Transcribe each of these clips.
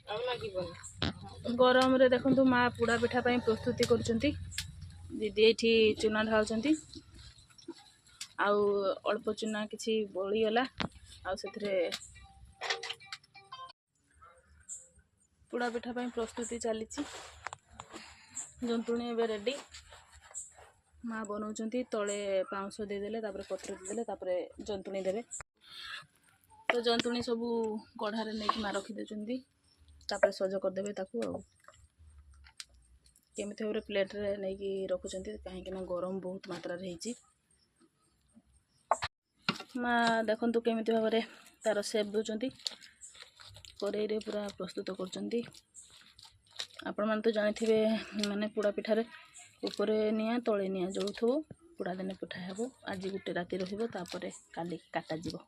गरम रे देखंतु माँ पोड़ा पिठा ପାଇଁ प्रस्तुति କରୁଛନ୍ତି। दीदी एठी चूना ढाळुଛନ୍ତି आउ अल्प चूना किछि बळी गला आउ सेथरे पोड़ा पिठा ପାଇଁ प्रस्तुति चलीछि। जंतुणी एबे रेडी माँ बनाउଛନ୍ତି तळे पाउंस दे देले तापर पत्र दे देले तापर जंतुणी देबे। तो जंतुणी सब गढ़ारे नै कि माँ रखि देछंती तापर सज कर देबे ताकू आ केमिति होरे प्लेट रे नै कि रखुଛନ୍ତି काहे कि ना गरम बहुत मात्रा रे हिची। माँ देखंतु केमिति भाबरे तार शेप दोचंती करेई रे पूरा प्रस्तुत करचंती। आपण मान तो जानिथिबे माने पोड़ा पिठा रे ऊपरे निया तळे निया जळुथबो पोड़ा दिने पिठा हेबो। आज गुटे राती रहिबो तापरे काली काटा जिवो।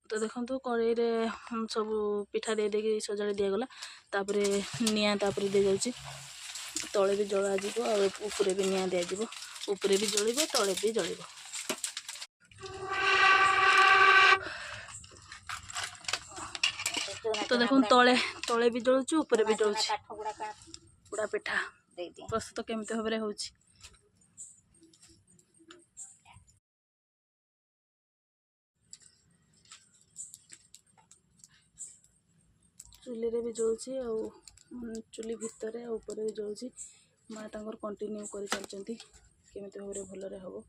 तो देखंतु करेई रे सब पिठा दे देके सजाड़ी दिया गला तापरे निया तापरे दे जाउची तळे भी जळा जिवो आ ऊपरे भी निया दे जिवो ऊपरे भी जळिबो तळे भी जळिबो। तो देखो तले तले भी जलुची ऊपर भी जलुची पोड़ा पिठा प्रस्तुत केमते भाबरे होउची। चुली रे भी जलुची आ चुली भितर ऊपर भी जलुची। माँ तांकर कंटिन्यू करि चलचंती केमते भाबरे भलरे हबो।